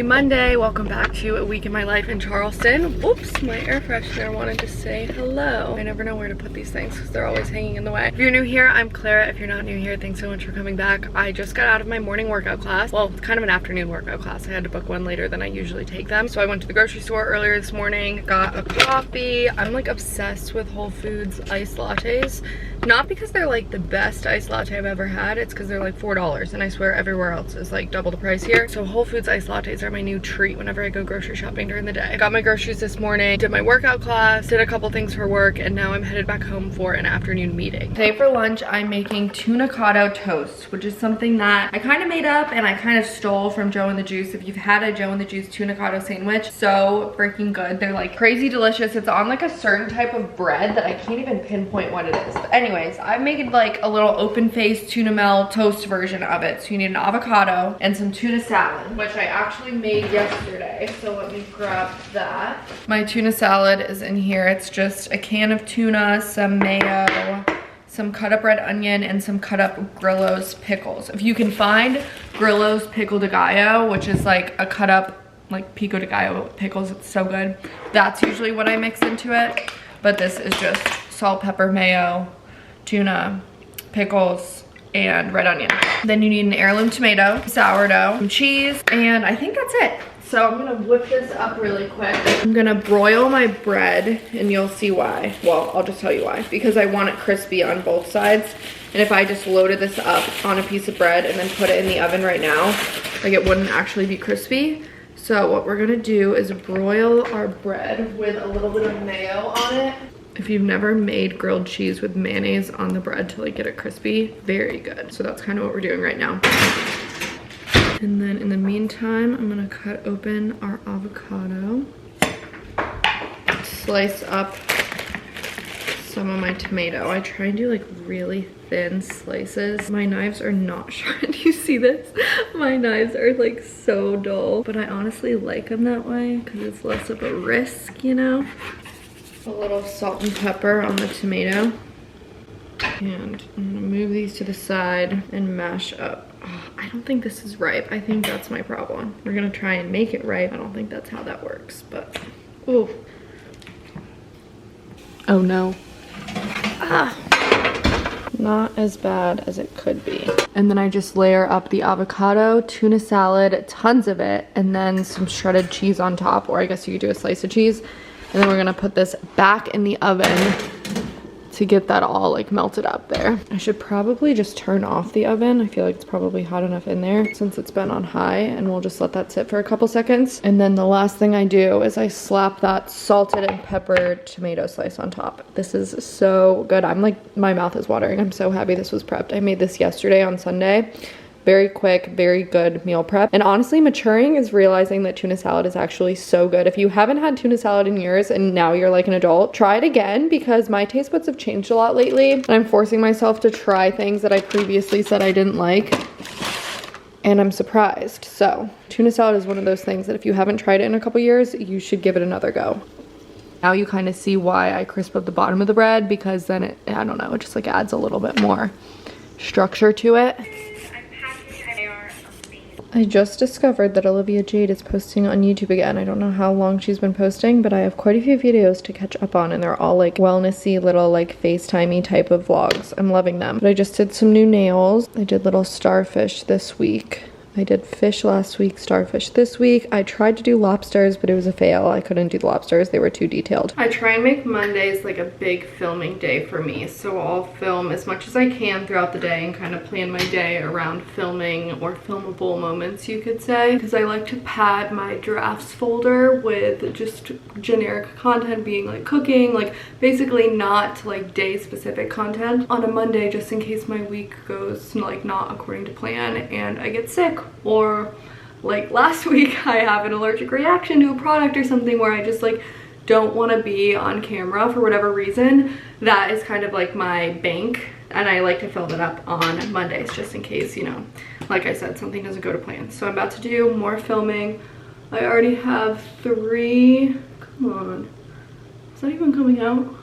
Monday. Welcome back to a week in my life in Charleston. Oops, my air freshener wanted to say hello. I never know where to put these things because they're always hanging in the way. If you're new here, I'm Clara. If you're not new here, thanks so much for coming back. I just got out of my morning workout class. Well, it's kind of an afternoon workout class. I had to book one later than I usually take them. So I went to the grocery store earlier this morning, got a coffee. I'm like obsessed with Whole Foods iced lattes. Not because they're like the best iced latte I've ever had. It's because they're like $4 and I swear everywhere else is like double the price here. So Whole Foods iced lattes are my new treat whenever I go grocery shopping during the day. I got my groceries this morning, did my workout class, did a couple things for work, and now I'm headed back home for an afternoon meeting. Today for lunch, I'm making tunacado toast, which is something that I kind of made up and I kind of stole from Joe and the Juice. If you've had a Joe and the Juice tunacado sandwich, so freaking good. They're like crazy delicious. It's on like a certain type of bread that I can't even pinpoint what it is. But anyways, I've made like a little open-faced tuna melt toast version of it. So you need an avocado and some tuna salad, which I actually made yesterday. So let me grab that. My tuna salad is in here. It's just a can of tuna, some mayo, some cut up red onion, and some cut up Grillo's pickles. If you can find Grillo's pickle de gallo, which is like a cut up like pico de gallo pickles, it's so good. That's usually what I mix into it. But this is just salt, pepper, mayo, tuna, pickles, and red onion. Then you need an heirloom tomato, sourdough, some cheese, and I think that's it. So I'm gonna whip this up really quick. I'm gonna broil my bread and you'll see why. Well, I'll just tell you why. Because I want it crispy on both sides. And if I just loaded this up on a piece of bread and then put it in the oven right now, like it wouldn't actually be crispy. So what we're gonna do is broil our bread with a little bit of mayo on it. If you've never made grilled cheese with mayonnaise on the bread to like get it crispy, very good. So that's kind of what we're doing right now. And then in the meantime, I'm gonna cut open our avocado, slice up some of my tomato. I try and do like really thin slices. My knives are not sharp. Do you see this? My knives are like so dull, but I honestly like them that way because it's less of a risk, you know? A little salt and pepper on the tomato. And I'm gonna move these to the side and mash up. Oh, I don't think this is ripe. I think that's my problem. We're gonna try and make it ripe. I don't think that's how that works, but, oh. Oh no. Ah. Not as bad as it could be. And then I just layer up the avocado, tuna salad, tons of it, and then some shredded cheese on top, or I guess you could do a slice of cheese. And then we're gonna put this back in the oven to get that all like melted up there. I should probably just turn off the oven. I feel like it's probably hot enough in there since it's been on high, and we'll just let that sit for a couple seconds. And then the last thing I do is I slap that salted and peppered tomato slice on top. This is so good. I'm like, my mouth is watering. I'm so happy this was prepped. I made this yesterday on Sunday. Very quick, very good meal prep. And honestly, maturing is realizing that tuna salad is actually so good. If you haven't had tuna salad in years and now you're like an adult, try it again because my taste buds have changed a lot lately. And I'm forcing myself to try things that I previously said I didn't like. And I'm surprised. So tuna salad is one of those things that if you haven't tried it in a couple years, you should give it another go. Now you kind of see why I crisp up the bottom of the bread, because then it, I don't know, it just like adds a little bit more structure to it. I just discovered that Olivia Jade is posting on YouTube again. I don't know how long she's been posting, but I have quite a few videos to catch up on, and they're all like wellnessy little like FaceTimey type of vlogs. I'm loving them. But I just did some new nails. I did little starfish this week. I did fish last week, starfish this week. I tried to do lobsters, but it was a fail. I couldn't do the lobsters. They were too detailed. I try and make Mondays like a big filming day for me. So I'll film as much as I can throughout the day and kind of plan my day around filming or filmable moments, you could say. Because I like to pad my drafts folder with just generic content, being like cooking, like basically not like day specific content on a Monday, just in case my week goes like not according to plan and I get sick. Or like last week I have an allergic reaction to a product or something where I just like don't want to be on camera for whatever reason. That is kind of like my bank, and I like to fill it up on Mondays just in case, you know, like I said, something doesn't go to plan. So I'm about to do more filming. I already have 3, come on, is that even coming out?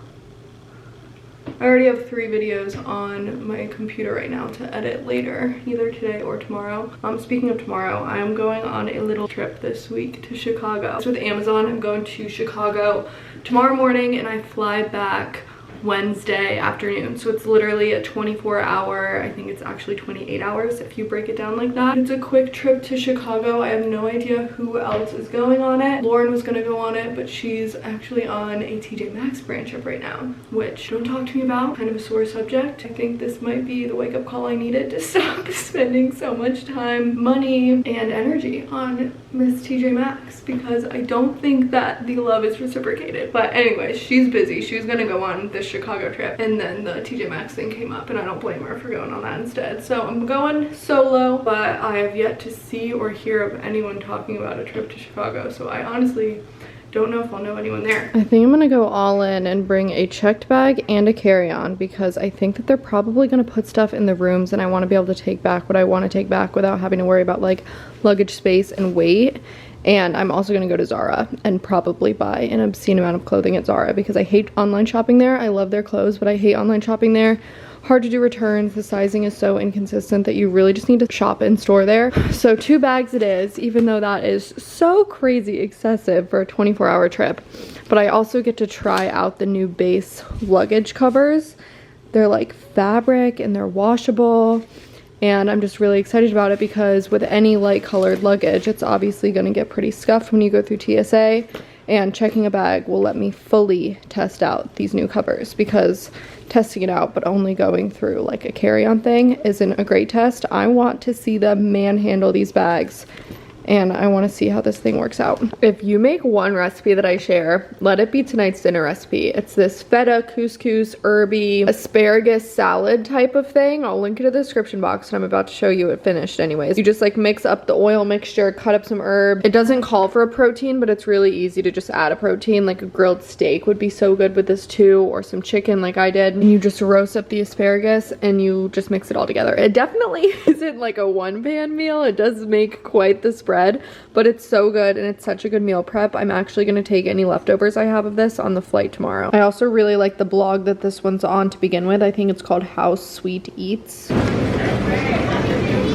I I already have 3 videos on my computer right now to edit later, either today or tomorrow. Speaking of tomorrow, I'm going on a little trip this week to Chicago. It's with Amazon. I'm going to Chicago tomorrow morning and I fly back Wednesday afternoon. So it's literally a 24-hour, I think it's actually 28 hours if you break it down like that. It's a quick trip to Chicago. I have no idea who else is going on it. Lauren was gonna go on it, but she's actually on a TJ Maxx brand trip right now, which don't talk to me about, kind of a sore subject. I think this might be the wake-up call I needed to stop spending so much time, money, and energy on Miss TJ Maxx, because I don't think that the love is reciprocated. But anyway, she's busy. She was gonna go on this Chicago trip and then the TJ Maxx thing came up and I don't blame her for going on that instead. So I'm going solo, but I have yet to see or hear of anyone talking about a trip to Chicago. So I honestly don't know if I'll know anyone there. I think I'm gonna go all in and bring a checked bag and a carry-on because I think that they're probably gonna put stuff in the rooms and I want to be able to take back what I want to take back without having to worry about like luggage space and weight. And I'm also gonna go to Zara and probably buy an obscene amount of clothing at Zara because I hate online shopping there. I love their clothes, but I hate online shopping there. Hard to do returns. The sizing is so inconsistent that you really just need to shop in store there. So 2 bags it is, even though that is so crazy excessive for a 24-hour trip. But I also get to try out the new base luggage covers. They're like fabric and they're washable. And I'm just really excited about it because with any light colored luggage, it's obviously going to get pretty scuffed when you go through TSA. And checking a bag will let me fully test out these new covers because testing it out but only going through like a carry-on thing isn't a great test. I want to see them manhandle these bags and I want to see how this thing works out. If you make one recipe that I share, let it be tonight's dinner recipe. It's this feta, couscous, herby, asparagus salad type of thing. I'll link it in the description box and I'm about to show you it finished anyways. You just like mix up the oil mixture, cut up some herb. It doesn't call for a protein, but it's really easy to just add a protein. Like a grilled steak would be so good with this too, or some chicken like I did. And you just roast up the asparagus and you just mix it all together. It definitely isn't like a one-pan meal. It does make quite the spread, but it's so good and it's such a good meal prep. I'm actually going to take any leftovers I have of this on the flight tomorrow. I also really like the blog that this one's on to begin with. I think it's called How Sweet Eats.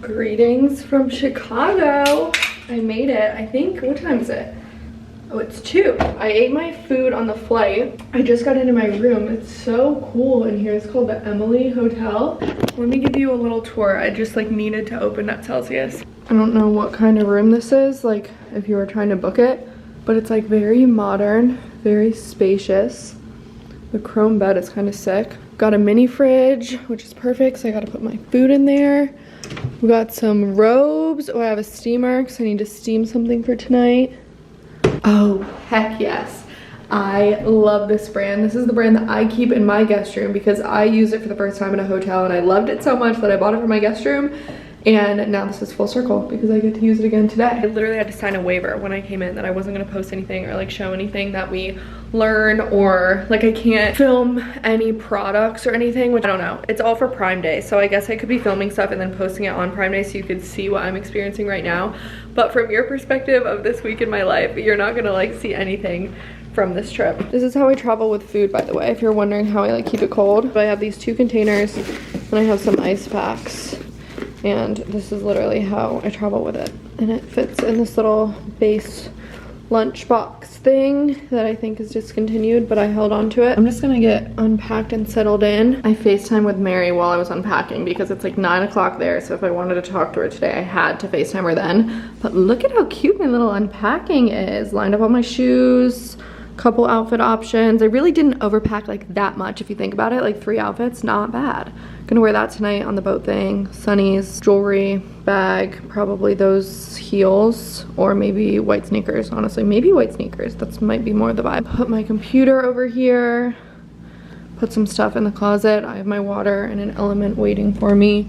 Greetings from Chicago. I made it. I think, what time is it? Oh, it's 2. I ate my food on the flight. I just got into my room. It's so cool in here. It's called the Emily Hotel. Let me give you a little tour. I just like needed to open up Celsius. I don't know what kind of room this is, like if you were trying to book it, but it's like very modern, very spacious. The chrome bed is kind of sick. Got a mini fridge, which is perfect, so I gotta put my food in there. We got some robes. Oh, I have a steamer because I need to steam something for tonight. Oh, heck yes. I love this brand. This is the brand that I keep in my guest room because I used it for the first time in a hotel and I loved it so much that I bought it for my guest room. And now this is full circle because I get to use it again today. I literally had to sign a waiver when I came in that I wasn't gonna post anything or like show anything that we learn, or like I can't film any products or anything, which I don't know. It's all for Prime Day, so I guess I could be filming stuff and then posting it on Prime Day so you could see what I'm experiencing right now. But from your perspective of this week in my life, you're not gonna like see anything from this trip. This is how I travel with food, by the way, if you're wondering how I like keep it cold. I have these 2 containers and I have some ice packs. And this is literally how I travel with it. And it fits in this little base lunchbox thing that I think is discontinued, but I held on to it. I'm just gonna get unpacked and settled in. I FaceTime with Mary while I was unpacking because it's like 9 o'clock there, so if I wanted to talk to her today, I had to FaceTime her then. But look at how cute my little unpacking is. Lined up all my shoes, couple outfit options. I really didn't overpack like that much if you think about it. Like 3 outfits, not bad. Gonna wear that tonight on the boat thing. Sunnies, jewelry, bag, probably those heels, or maybe white sneakers. Honestly, maybe white sneakers. That might be more the vibe. Put my computer over here. Put some stuff in the closet. I have my water and an Element waiting for me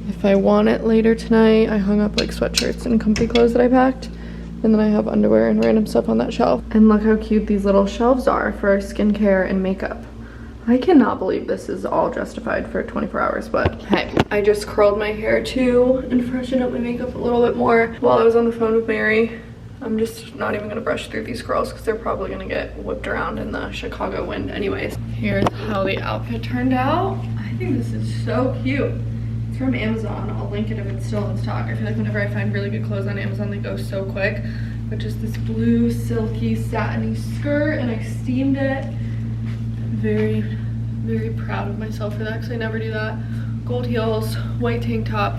if I want it later tonight. I hung up like sweatshirts and comfy clothes that I packed. And then I have underwear and random stuff on that shelf. And look how cute these little shelves are for skincare and makeup. I cannot believe this is all justified for 24 hours, but hey. I just curled my hair too and freshened up my makeup a little bit more while I was on the phone with Mary. I'm just not even gonna brush through these curls because they're probably gonna get whipped around in the Chicago wind anyways. Here's how the outfit turned out. I think this is so cute. It's from Amazon. I'll link it if it's still in stock. I feel like whenever I find really good clothes on Amazon, they go so quick. But just this blue, silky, satiny skirt, and I steamed it. Very, very proud of myself for that because I never do that. Gold heels, white tank top,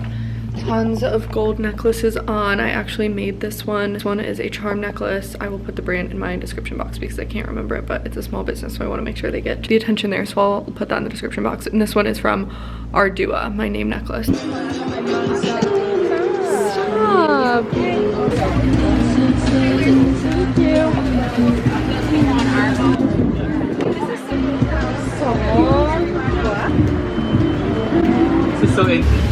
tons of gold necklaces on. I actually made this one. This one is a charm necklace. I will put the brand in my description box because I can't remember it, but it's a small business, so I want to make sure they get the attention there, so I'll put that in the description box. And this one is from Ardua, my name necklace. Stop! Thank you. This is so interesting.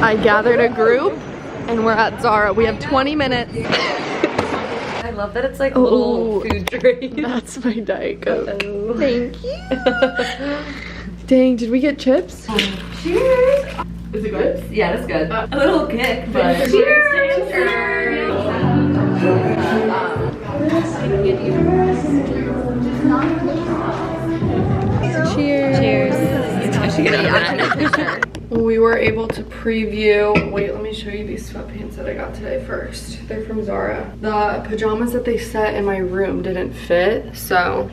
I gathered a group and we're at Zara. We have 20 minutes. I love that it's like a little food drink. That's my Diet Coke. Thank you. Dang, did we get chips? Cheers! Is it good? Yeah, that's good. A little kick, but Cheers! Cheers. We were able to preview, wait, let me show you these sweatpants that I got today first. They're from Zara. The pajamas that they set in my room didn't fit, so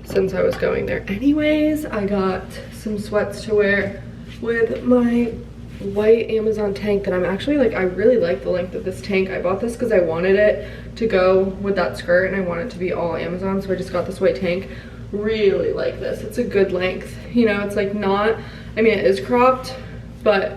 since I was going there anyways, I got some sweats to wear with my white Amazon tank that I'm actually like, I really like the length of this tank. I bought this because I wanted it to go with that skirt and I want it to be all Amazon, so I just got this white tank. Really like this. It's a good length. You know, it's like not, I mean it is cropped, but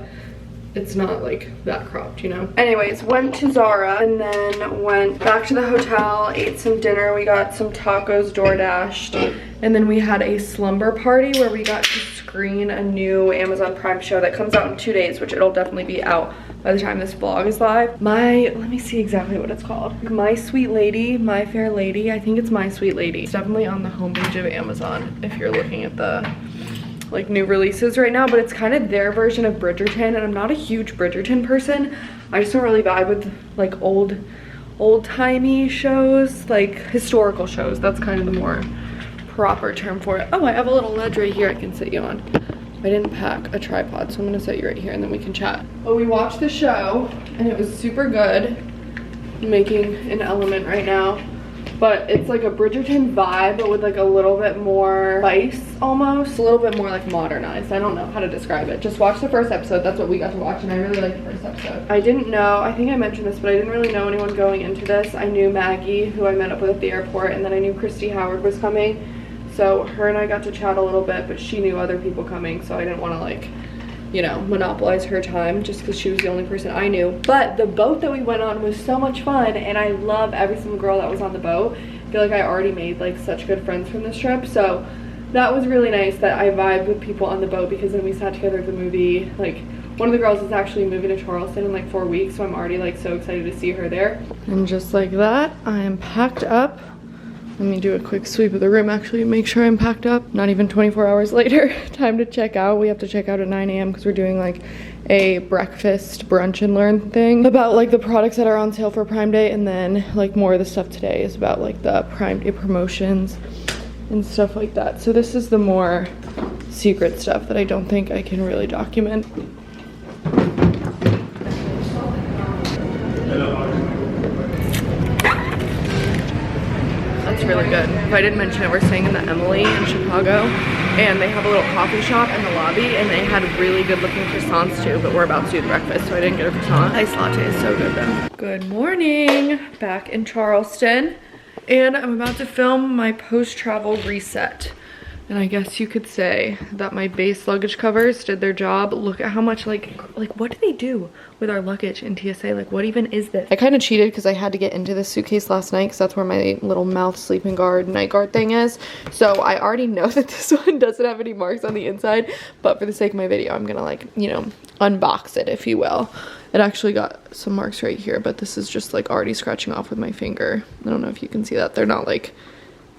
it's not like that cropped, you know. Anyways, went to Zara and then went back to the hotel, ate some dinner. We got some tacos DoorDashed, and then we had a slumber party where we got to screen a new Amazon Prime show that comes out in 2 days, which it'll definitely be out by the time this vlog is live. Let me see exactly what it's called. My Sweet Lady, My Fair Lady. I think it's My Sweet Lady. It's definitely on the homepage of Amazon if you're looking at the like new releases right now, but it's kind of their version of Bridgerton, and I'm not a huge Bridgerton person. I just don't really vibe with like old-timey shows, like historical shows. That's kind of the more proper term for it. Oh, I have a little ledge right here I can sit you on. I didn't pack a tripod, so I'm gonna set you right here and then we can chat. Well, we watched the show and it was super good. I'm making an element right now, but it's like a Bridgerton vibe, but with like a little bit more spice almost, a little bit more like modernized. I don't know how to describe it. Just watch the first episode. That's what we got to watch, and I really liked the first episode. I didn't know, I think I mentioned this, but I didn't really know anyone going into this. I knew Maggie, who I met up with at the airport, and then I knew Christy Howard was coming. So her and I got to chat a little bit, but she knew other people coming, so I didn't want to like, you know, monopolize her time just because she was the only person I knew. But the boat that we went on was so much fun, and I love every single girl that was on the boat. I feel like I already made like such good friends from this trip, so that was really nice that I vibed with people on the boat, because then we sat together at the movie. Like, one of the girls is actually moving to Charleston in like 4 weeks, so I'm already like so excited to see her there. And just like that, I am packed up. Let me do a quick sweep of the room actually and make sure I'm packed up. Not even 24 hours later, time to check out. We have to check out at 9 a.m. because we're doing like a breakfast brunch and learn thing about like the products that are on sale for Prime Day, and then like more of the stuff today is about like the Prime Day promotions and stuff like that. So this is the more secret stuff that I don't think I can really document. That's really good. If I didn't mention it, we're staying in the Emily in Chicago, and they have a little coffee shop in the lobby, and they had really good looking croissants too, but we're about to do breakfast, so I didn't get a croissant. Iced latte is so good though. Good morning, back in Charleston, and I'm about to film my post-travel reset. And I guess you could say that my base luggage covers did their job. Look at how much like what do they do with our luggage in TSA? Like, what even is this? I kind of cheated because I had to get into this suitcase last night because that's where my little mouth sleeping guard night guard thing is. So I already know that this one doesn't have any marks on the inside, but for the sake of my video, I'm gonna like, you know, unbox it, if you will. It actually got some marks right here, but this is just like already scratching off with my finger. I don't know if you can see that. They're not like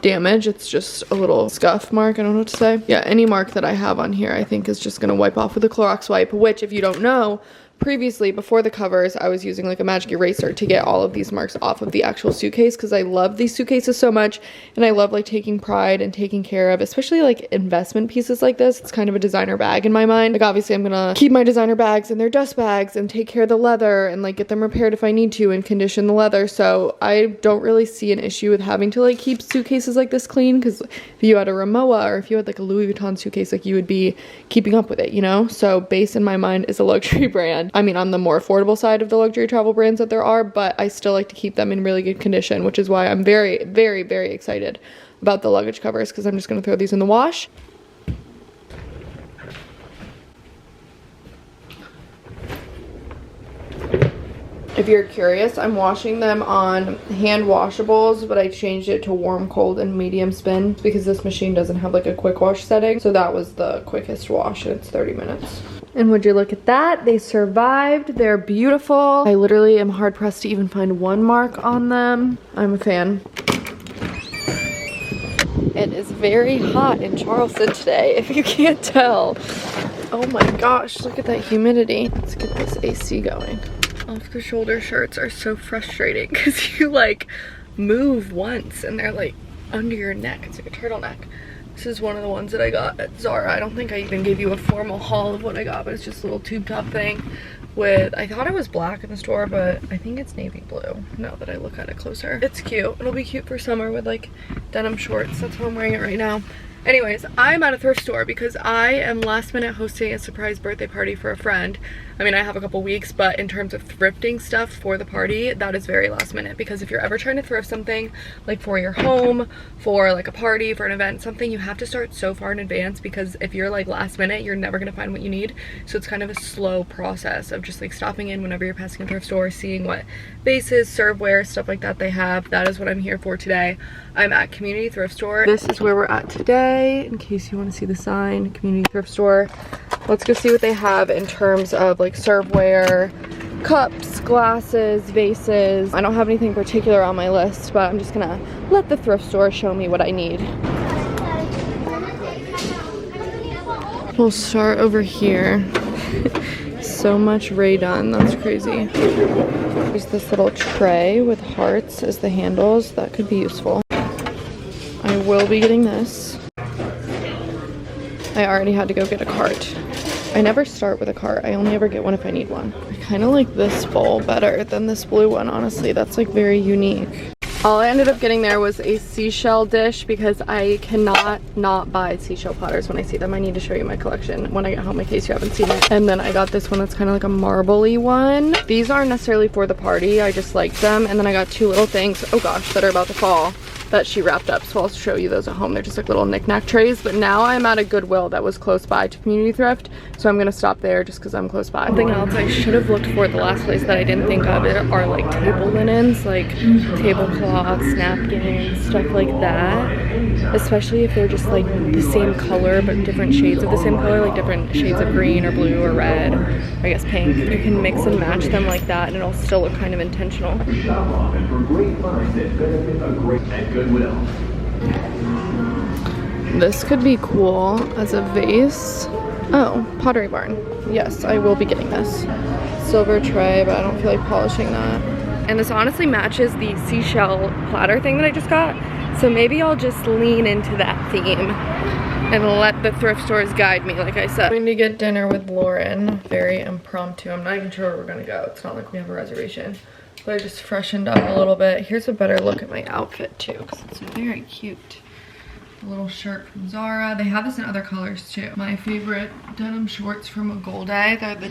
damage, it's just a little scuff mark. I don't know what to say. Yeah, any mark that I have on here I think is just gonna wipe off with a Clorox wipe, which if you don't know, previously before the covers I was using like a magic eraser to get all of these marks off of the actual suitcase because I love these suitcases so much and I love like taking pride and taking care of, especially like investment pieces like this. It's kind of a designer bag in my mind. Like obviously I'm gonna keep my designer bags in their dust bags and take care of the leather and like get them repaired if I need to and condition the leather. So I don't really see an issue with having to like keep suitcases like this clean, because if you had a Rimowa or if you had like a Louis Vuitton suitcase, like you would be keeping up with it, you know? So Base in my mind is a luxury brand. I mean, on the more affordable side of the luxury travel brands that there are, but I still like to keep them in really good condition, which is why I'm very, very, very excited about the luggage covers, because I'm just going to throw these in the wash. If you're curious, I'm washing them on hand washables, but I changed it to warm, cold, and medium spin because this machine doesn't have like a quick wash setting. So that was the quickest wash, and it's 30 minutes. And would you look at that? They survived. They're beautiful. I literally am hard pressed to even find one mark on them. I'm a fan. It is very hot in Charleston today, if you can't tell. Oh my gosh, look at that humidity. Let's get this AC going. Off the shoulder shirts are so frustrating because you like move once and they're like under your neck. It's like a turtleneck. This is one of the ones that I got at Zara. I don't think I even gave you a formal haul of what I got, but it's just a little tube top thing with, I thought it was black in the store, but I think it's navy blue now that I look at it closer. It's cute. It'll be cute for summer with like denim shorts. That's how I'm wearing it right now. Anyways, I'm at a thrift store because I am last minute hosting a surprise birthday party for a friend. I mean, I have a couple weeks, but in terms of thrifting stuff for the party, that is very last minute, because if you're ever trying to thrift something like for your home, for like a party, for an event, something, you have to start so far in advance, because if you're like last minute, you're never gonna find what you need. So it's kind of a slow process of just like stopping in whenever you're passing a thrift store, seeing what bases, serveware, stuff like that they have. That is what I'm here for today. I'm at Community Thrift Store. This is where we're at today, in case you want to see the sign, Community Thrift Store. Let's go see what they have in terms of like serveware, cups, glasses, vases. I don't have anything particular on my list, but I'm just gonna let the thrift store show me what I need. We'll start over here. So much Ray done, that's crazy. There's this little tray with hearts as the handles. That could be useful. I will be getting this. I already had to go get a cart. I never start with a cart. I only ever get one if I need one. I kind of like this bowl better than this blue one, honestly. That's like very unique. All I ended up getting there was a seashell dish because I cannot not buy seashell platters when I see them. I need to show you my collection when I get home in case you haven't seen it. And then I got this one that's kind of like a marbly one. These aren't necessarily for the party. I just like them. And then I got two little things, oh gosh, that are about to fall, that she wrapped up, so I'll show you those at home. They're just like little knick-knack trays. But now I'm at a Goodwill that was close by to Community Thrift, so I'm gonna stop there just because I'm close by. Something else I should have looked for at the last place that I didn't think of are like table linens, like tablecloths, napkins, stuff like that, especially if they're just like the same color but different shades of the same color, like different shades of green or blue or red, or I guess pink. You can mix and match them like that and it'll still look kind of intentional. This could be cool as a vase. Oh, Pottery Barn. Yes, I will be getting this. Silver tray, but I don't feel like polishing that. And this honestly matches the seashell platter thing that I just got. So maybe I'll just lean into that theme and let the thrift stores guide me, like I said. I'm going to get dinner with Lauren. Very impromptu. I'm not even sure where we're going to go. It's not like we have a reservation. But I just freshened up a little bit. Here's a better look at my outfit too, because it's very cute. a little shirt from Zara. They have this in other colors too. My favorite denim shorts from a Gold Day. They're the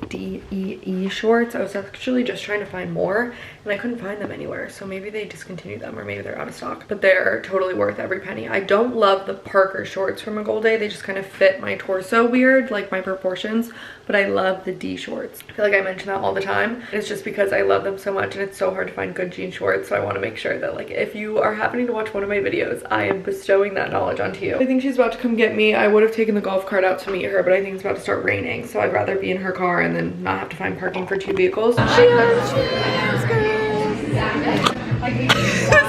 D-E-E shorts. I was actually just trying to find more and I couldn't find them anywhere. So maybe they discontinued them or maybe they're out of stock. But they're totally worth every penny. I don't love the Parker shorts from a Gold Day. They just kind of fit my torso weird, like my proportions. But I love the D shorts. I feel like I mention that all the time. It's just because I love them so much and it's so hard to find good jean shorts. So I want to make sure that like if you are happening to watch one of my videos, I am bestowing that knowledge onto you. I think she's about to come get me. I would have taken the golf cart out to meet her, but I think it's about to start raining. So I'd rather be in her car and then not have to find parking for 2 vehicles. Cheers!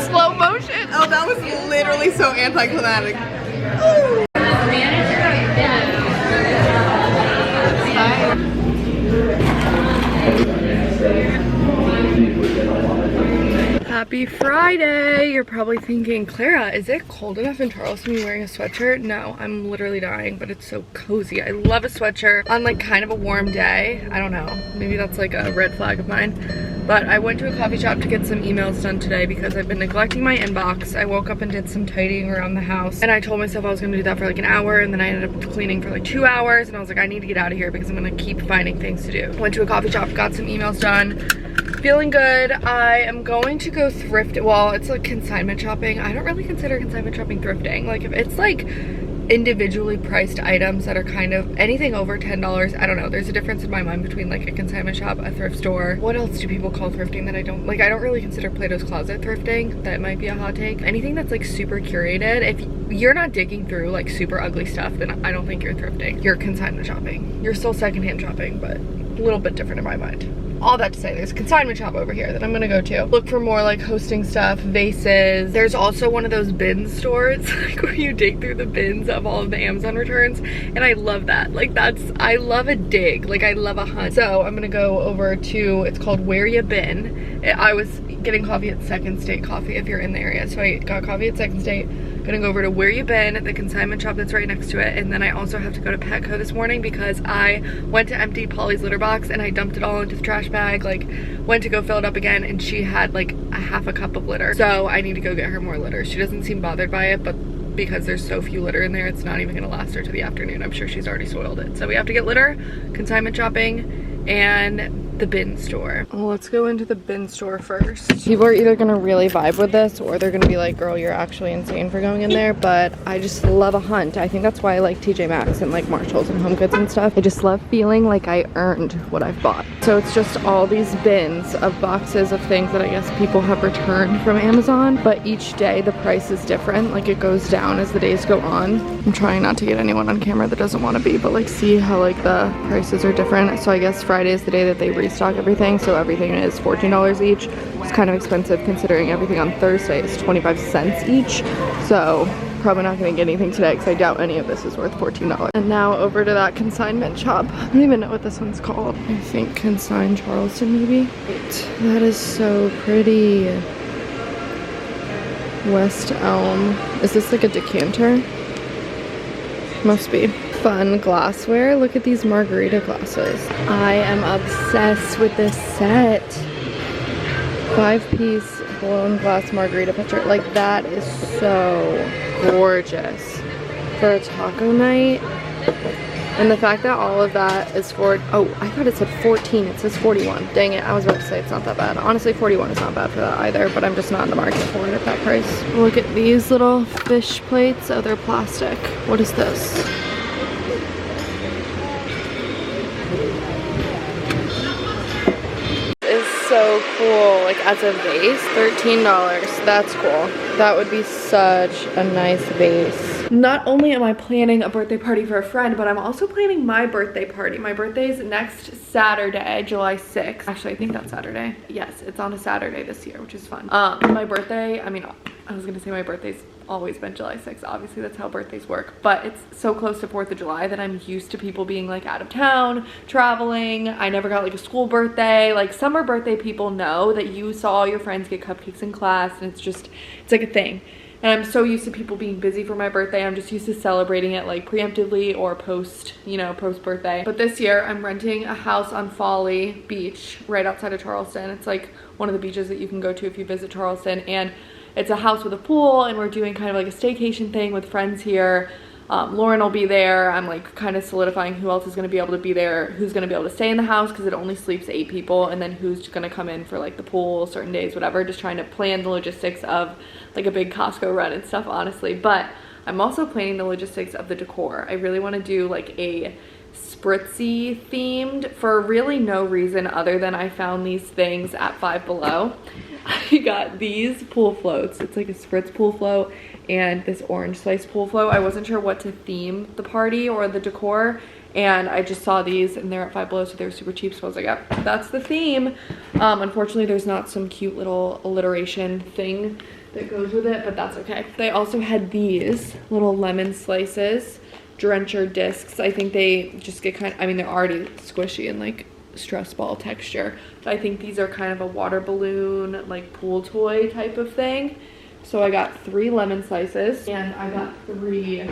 Slow motion. Oh, that was literally so anticlimactic. Happy Friday! You're probably thinking, Clara, is it cold enough in Charleston to be wearing a sweatshirt? No, I'm literally dying, but it's so cozy. I love a sweatshirt on like kind of a warm day. I don't know, maybe that's like a red flag of mine. But I went to a coffee shop to get some emails done today because I've been neglecting my inbox. I woke up and did some tidying around the house and I told myself I was gonna do that for like an hour and then I ended up cleaning for like 2 hours and I was like, I need to get out of here because I'm gonna keep finding things to do. Went to a coffee shop, got some emails done. Feeling good. I am going to go thrift. Well, it's like consignment shopping. I don't really consider consignment shopping thrifting. Like if it's like individually priced items that are kind of anything over $10, I don't know. There's a difference in my mind between like a consignment shop, a thrift store. What else do people call thrifting that I don't like? I don't really consider Plato's Closet thrifting. That might be a hot take. Anything that's like super curated. If you're not digging through like super ugly stuff, then I don't think you're thrifting. You're consignment shopping. You're still secondhand shopping, but a little bit different in my mind. All that to say, there's a consignment shop over here that I'm gonna go to. Look for more like hosting stuff, vases. There's also one of those bin stores, like where you dig through the bins of all of the Amazon returns. And I love that. Like I love a dig, like I love a hunt. So I'm gonna go over to, it's called Where Ya Been. I was getting coffee at Second State Coffee if you're in the area. So I got coffee at Second State. Gonna go over to Where You Been, the consignment shop that's right next to it, and then I also have to go to Petco this morning because I went to empty Polly's litter box and I dumped it all into the trash bag, like went to go fill it up again and she had like a half a cup of litter. So I need to go get her more litter. She doesn't seem bothered by it, but because there's so few litter in there, it's not even gonna last her to the afternoon. I'm sure she's already soiled it. So we have to get litter, consignment shopping, and the bin store. Well, let's go into the bin store first. People are either gonna really vibe with this or they're gonna be like, girl, you're actually insane for going in there, but I just love a hunt. I think that's why I like TJ Maxx and like Marshalls and Home Goods and stuff. I just love feeling like I earned what I've bought. So it's just all these bins of boxes of things that I guess people have returned from Amazon, but each day the price is different. Like it goes down as the days go on. I'm trying not to get anyone on camera that doesn't want to be, but like see how like the prices are different. So I guess Friday is the day that they restock everything, so everything is $14 each. It's kind of expensive considering everything on Thursday is 25 cents each, so probably not going to get anything today because I doubt any of this is worth $14. And now over to that consignment shop. I don't even know what this one's called. I think Consign Charleston maybe. Wait, that is so pretty. West Elm. Is this like a decanter? Must be. Fun glassware. Look at these margarita glasses. I am obsessed with this set. 5-piece blown glass margarita pitcher. Like that is so gorgeous for a taco night. And the fact that all of that is for, oh, I thought it said 14. It says 41. Dang it, I was about to say it's not that bad. Honestly, 41 is not bad for that either, but I'm just not in the market for it at that price. Look at these little fish plates. Oh, they're plastic. What is this? So cool, like as a vase, $13. That's cool. That would be such a nice vase. Not only am I planning a birthday party for a friend, but I'm also planning my birthday party. My birthday is next Saturday, July 6th. Actually, I think that's Saturday. Yes, it's on a Saturday this year, which is fun. My birthday, I mean, I was gonna say my birthday's always been July 6th. Obviously, that's how birthdays work. But it's so close to 4th of July that I'm used to people being like out of town, traveling. I never got like a school birthday. Like summer birthday people know that you saw all your friends get cupcakes in class and it's like a thing. And I'm so used to people being busy for my birthday. I'm just used to celebrating it like preemptively or post, you know, post birthday. But this year I'm renting a house on Folly Beach right outside of Charleston. It's like one of the beaches that you can go to if you visit Charleston. And It's a house with a pool, and we're doing kind of like a staycation thing with friends here. Lauren will be there. I'm like kind of solidifying who else is going to be able to be there, who's going to be able to stay in the house because it only sleeps 8 people, and then who's going to come in for like the pool certain days, whatever. Just trying to plan the logistics of like a big Costco run and stuff, honestly. But I'm also planning the logistics of the decor. I really want to do like a spritzy themed for really no reason other than I found these things at Five Below. I got these pool floats. It's like a spritz pool float and this orange slice pool float. I wasn't sure what to theme the party or the decor, and I just saw these and they're at Five Below, so they were super cheap, so I was like, yep, that's the theme. Unfortunately, there's not some cute little alliteration thing that goes with it, but that's okay. They also had these little lemon slices, drencher discs. I think they just get kind of, I mean, they're already squishy and like stress ball texture, but I think these are kind of a water balloon, like pool toy type of thing. So I got 3 lemon slices and I got 3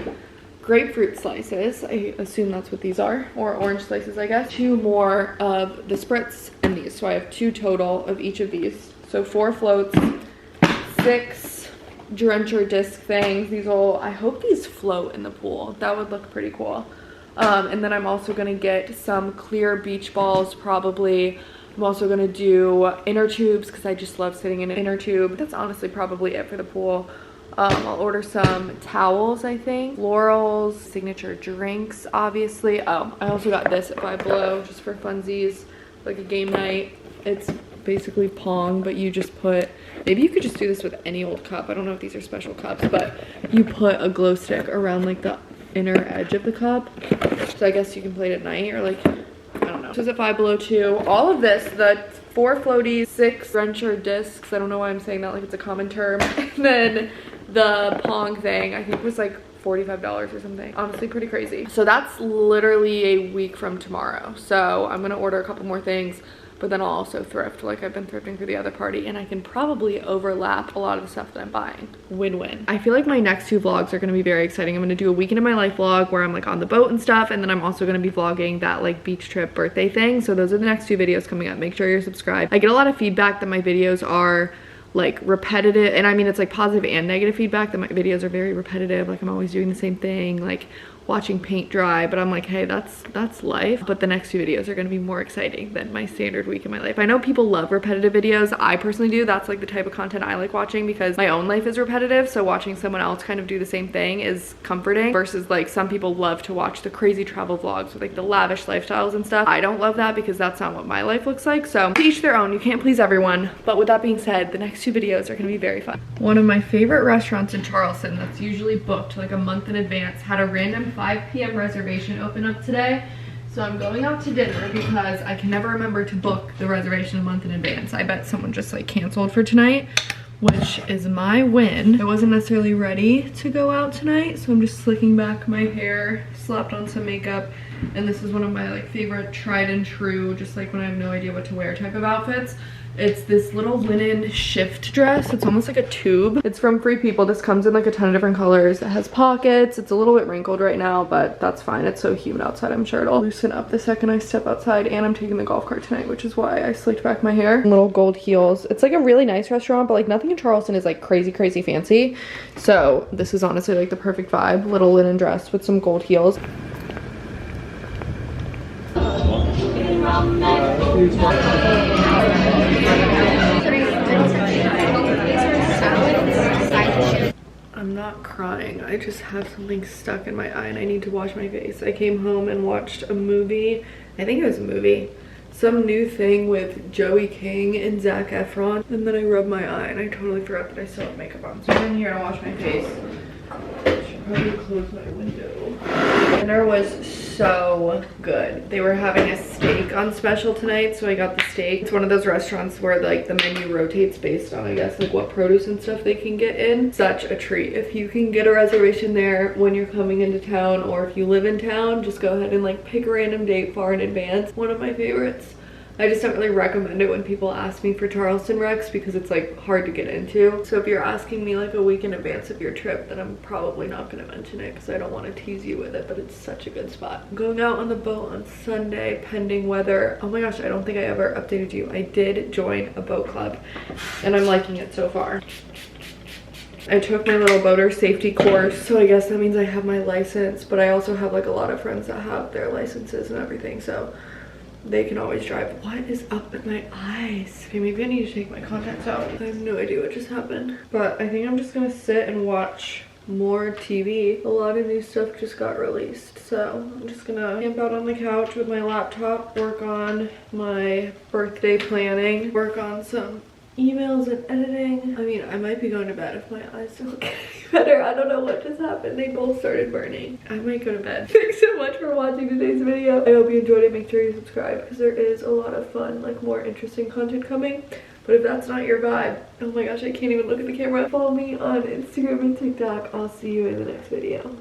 grapefruit slices. I assume that's what these are, or orange slices, I guess. 2 more of the spritz and these. So I have 2 total of each of these. So 4 floats, 6 drencher disc things. These will, I hope these float in the pool. That would look pretty cool. And then I'm also gonna get some clear beach balls probably. I'm also gonna do inner tubes because I just love sitting in an inner tube. That's honestly probably it for the pool. I'll order some towels, I think, florals, signature drinks, obviously. Oh, I also got this at Five Below just for funsies, like a game night. It's basically Pong, but you just put, maybe you could just do this with any old cup. I don't know if these are special cups, but you put a glow stick around like the inner edge of the cup. So I guess you can play it at night or like, I don't know. This is at Five Below too. All of this, the 4 floaties, 6 drencher discs. I don't know why I'm saying that like it's a common term. And then the Pong thing, I think was like $45 or something. Honestly, pretty crazy. So that's literally a week from tomorrow. So I'm gonna order a couple more things, but then I'll also thrift like I've been thrifting for the other party, and I can probably overlap a lot of the stuff that I'm buying. Win-win. I feel like my next 2 vlogs are gonna be very exciting. I'm gonna do a weekend in my life vlog where I'm like on the boat and stuff, and then I'm also gonna be vlogging that like beach trip birthday thing. So those are the next 2 videos coming up. Make sure you're subscribed. I get a lot of feedback that my videos are like repetitive, and I mean it's like positive and negative feedback that my videos are very repetitive, like I'm always doing the same thing, like watching paint dry, but I'm like, hey, that's life. But the next 2 videos are gonna be more exciting than my standard week in my life. I know people love repetitive videos. I personally do. That's like the type of content I like watching because my own life is repetitive, so watching someone else kind of do the same thing is comforting, versus like some people love to watch the crazy travel vlogs with like the lavish lifestyles and stuff. I don't love that because that's not what my life looks like. So to each their own, you can't please everyone. But with that being said, the next 2 videos are gonna be very fun. One of my favorite restaurants in Charleston that's usually booked like a month in advance had a random 5 p.m. reservation open up today. So I'm going out to dinner because I can never remember to book the reservation a month in advance. I bet someone just like canceled for tonight, which is my win. I wasn't necessarily ready to go out tonight, so I'm just slicking back my hair, slapped on some makeup, and this is one of my like favorite tried and true, just like when I have no idea what to wear type of outfits. It's this little linen shift dress. It's almost like a tube. It's from Free People. This comes in like a ton of different colors. It has pockets. It's a little bit wrinkled right now, but that's fine. It's so humid outside. I'm sure it'll loosen up the second I step outside, and I'm taking the golf cart tonight, which is why I slicked back my hair. Little gold heels. It's like a really nice restaurant, but like nothing in Charleston is like crazy fancy. So this is honestly like the perfect vibe. Little linen dress with some gold heels. I'm not crying. I just have something stuck in my eye and I need to wash my face. I came home and watched a movie. I think it was a movie. Some new thing with Joey King and Zac Efron. And then I rubbed my eye and I totally forgot that I still have makeup on. So I'm in here to wash my face. I should probably close my window. Dinner was so good. They were having a steak on special tonight, so I got the steak. It's one of those restaurants where like the menu rotates based on, I guess, like what produce and stuff they can get in. Such a treat. If you can get a reservation there when you're coming into town, or if you live in town, just go ahead and like pick a random date far in advance. One of my favorites. I just don't really recommend it when people ask me for Charleston Rex because it's like hard to get into. So if you're asking me like a week in advance of your trip, then I'm probably not going to mention it because I don't want to tease you with it, but it's such a good spot. I'm going out on the boat on Sunday pending weather. Oh my gosh, I don't think I ever updated you. I did join a boat club and I'm liking it so far. I took my little boater safety course, so I guess that means I have my license, but I also have like a lot of friends that have their licenses and everything, so they can always drive. What is up with my eyes? Okay, maybe I need to take my contacts out. I have no idea what just happened, but I think I'm just gonna sit and watch more TV. A lot of new stuff just got released, so I'm just gonna camp out on the couch with my laptop, work on my birthday planning, work on some emails and editing. I mean, I might be going to bed if my eyes don't get any better. I don't know what just happened. They both started burning. I might go to bed. Thanks so much for watching today's video. I hope you enjoyed it. Make sure you subscribe because there is a lot of fun, like more interesting content coming. But if that's not your vibe, oh my gosh, I can't even look at the camera. Follow me on Instagram and TikTok. I'll see you in the next video.